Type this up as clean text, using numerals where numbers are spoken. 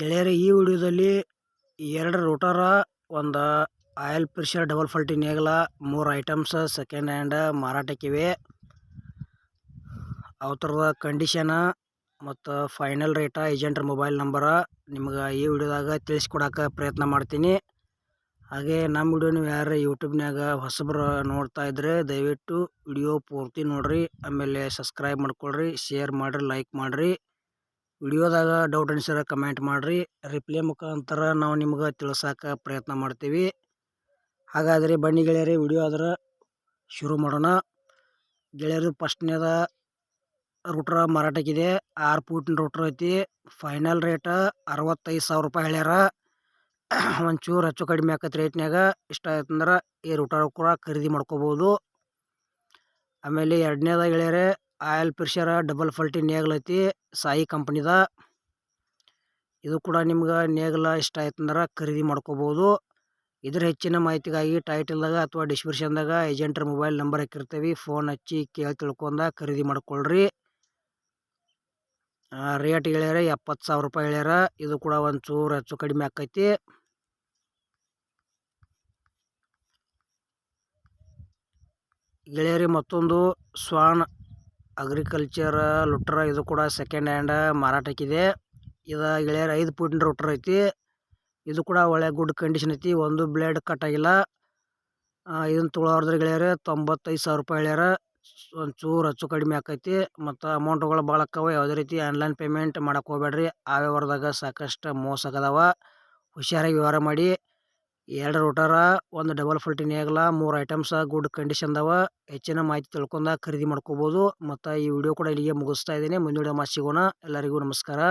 ಗೆಳೆಯರೇ, ಈ ವಿಡಿಯೋದಲ್ಲಿ 2 ರೋಟರ, ಒಂದು ಆಯಿಲ್ ಪ್ರೆಷರ್ ಡಬಲ್ ಫಾಲ್ಟಿ ನೇಗಿಲ, 3 ಐಟಮ್ಸ್ ಸೆಕೆಂಡ್ ಹ್ಯಾಂಡ್ ಮಾರಾಟಕ್ಕಿವೆ. ಅವರದ ಕಂಡೀಷನ್ ಮತ್ತು ಫೈನಲ್ ರೇಟ, ಏಜೆಂಟ್ರ ಮೊಬೈಲ್ ನಂಬರ ನಿಮ್ಗೆ ಈ ವಿಡಿಯೋದಾಗ ತಿಳಿಸ್ಕೊಡಕ್ಕೆ ಪ್ರಯತ್ನ ಮಾಡ್ತೀನಿ. ಹಾಗೆ ನಮ್ಮ ವಿಡಿಯೋ ನೀವು ಯಾರು ಯೂಟ್ಯೂಬ್ನಾಗ ಹೊಸಬ್ರು ನೋಡ್ತಾ ಇದ್ರೆ ದಯವಿಟ್ಟು ವಿಡಿಯೋ ಪೂರ್ತಿ ನೋಡ್ರಿ. ಆಮೇಲೆ ಸಬ್ಸ್ಕ್ರೈಬ್ ಮಾಡ್ಕೊಳ್ರಿ, ಶೇರ್ ಮಾಡಿರಿ, ಲೈಕ್ ಮಾಡಿರಿ. ವಿಡಿಯೋದಾಗ ಡೌಟ್ ಅನ್ಸರ ಕಮೆಂಟ್ ಮಾಡಿರಿ. ರಿಪ್ಲೈ ಮುಖಾಂತರ ನಾವು ನಿಮ್ಗೆ ತಿಳ್ಸೋಕೆ ಪ್ರಯತ್ನ ಮಾಡ್ತೀವಿ. ಹಾಗಾದರೆ ಬನ್ನಿ ಗೆಳೆಯರಿ, ವಿಡಿಯೋ ಆದ್ರೆ ಶುರು ಮಾಡೋಣ. ಗೆಳೆಯರು, ಫಸ್ಟ್ನೇದ ರೂಟ್ರ ಮಾರಾಟಕ್ಕಿದೆ. 6 ಫೂಟಿನ ರೂಟ್ರ್ ಐತಿ. ಫೈನಲ್ ರೇಟ್ 65,000 ರೂಪಾಯಿ ಹೇಳ್ಯಾರ. ಒಂಚೂರು ಹೆಚ್ಚು ಕಡಿಮೆ ಆಕತಿ ರೇಟ್ನಾಗ. ಇಷ್ಟ ಆಯ್ತಂದ್ರೆ ಈ ರೂಟರ್ ಕೂಡ ಖರೀದಿ ಮಾಡ್ಕೋಬೋದು. ಆಮೇಲೆ ಎರಡನೇದ ಗೆಳೆಯರೆ, ಆಯಿಲ್ ಪ್ರೆಷರ್ ಡಬಲ್ ಫಾಲ್ಟಿ ನೇಗಿಲ ಐತಿ, ಸಾಯಿ ಕಂಪ್ನಿದ. ಇದು ಕೂಡ ನಿಮ್ಗೆ ನೇಗಿಲ ಇಷ್ಟ ಆಯ್ತಂದ್ರೆ ಖರೀದಿ ಮಾಡ್ಕೋಬೋದು. ಇದ್ರ ಹೆಚ್ಚಿನ ಮಾಹಿತಿಗಾಗಿ ಟೈಟಲ್ದಾಗ ಅಥವಾ ಡಿಸ್ಕ್ರಿಪ್ಷನ್ದಾಗ ಏಜೆಂಟ್ರ ಮೊಬೈಲ್ ನಂಬರ್ ಹಾಕಿರ್ತೀವಿ. ಫೋನ್ ಹಚ್ಚಿ ಕೇಳಿ ತಿಳ್ಕೊಂಡ ಖರೀದಿ ಮಾಡ್ಕೊಳ್ರಿ. ರೇಟ್ ಹೇಳ್ಯಾರ 70,000 ರೂಪಾಯಿ ಹೇಳ್ಯಾರ. ಇದು ಕೂಡ ಒಂಚೂರು ಹೆಚ್ಚು ಕಡಿಮೆ ಆಕೈತಿ. ಗೆಳೆಯರಿ, ಮತ್ತೊಂದು ಸ್ವಾನ್ ಅಗ್ರಿಕಲ್ಚರ್ ಲುಟ್ರ, ಇದು ಕೂಡ ಸೆಕೆಂಡ್ ಹ್ಯಾಂಡ್ ಮಾರಾಟಕ್ಕಿದೆ. ಇದು ಗೆಳೆಯರ 5 ಫೂಟಿನ ರೂಟ್ರ್ ಐತಿ. ಇದು ಕೂಡ ಒಳ್ಳೆ ಗುಡ್ ಕಂಡೀಷನ್ ಐತಿ. ಒಂದು ಬ್ಲೇಡ್ ಕಟ್ ಆಗಿಲ್ಲ. ಇದನ್ನು ತೊಗೊಳೋದ್ರ ಗೆಳೆಯರೆ 95,000 ರೂಪಾಯಿ ಹೇಳ್ಯಾರ. ಒಂಚೂರು ಹೆಚ್ಚು ಕಡಿಮೆ ಆಕೈತಿ. ಮತ್ತು ಅಮೌಂಟ್ಗಳು ಭಾಳ ಅಕ್ಕವ. ಯಾವುದೇ ರೀತಿ ಆನ್ಲೈನ್ ಪೇಮೆಂಟ್ ಮಾಡಕ್ಕೆ ಹೋಗ್ಬೇಡ್ರಿ. ಆ ವ್ಯವಹಾರದಾಗ ಸಾಕಷ್ಟು ಮೋಸ ಆಗದವ. ಹುಷಾರಾಗಿ ವ್ಯವಹಾರ ಮಾಡಿ. 2 ರೋಟರ, ಒಂದು ಡಬಲ್ ಫಾಲ್ಟಿ ನೇಗಿಲ, 3 ಐಟಮ್ಸ್ ಗುಡ್ ಕಂಡೀಷನ್ದವ. ಹೆಚ್ಚಿನ ಮಾಹಿತಿ ತಿಳ್ಕೊಂಡ ಖರೀದಿ ಮಾಡ್ಕೋಬೋದು. ಮತ್ತು ಈ ವಿಡಿಯೋ ಕೂಡ ಇಲ್ಲಿಗೆ ಮುಗಿಸ್ತಾ ಇದ್ದೀನಿ. ಮುಂದಿನ ವಿಡಿಯೋ ಸಿಗೋಣ. ಎಲ್ಲರಿಗೂ ನಮಸ್ಕಾರ.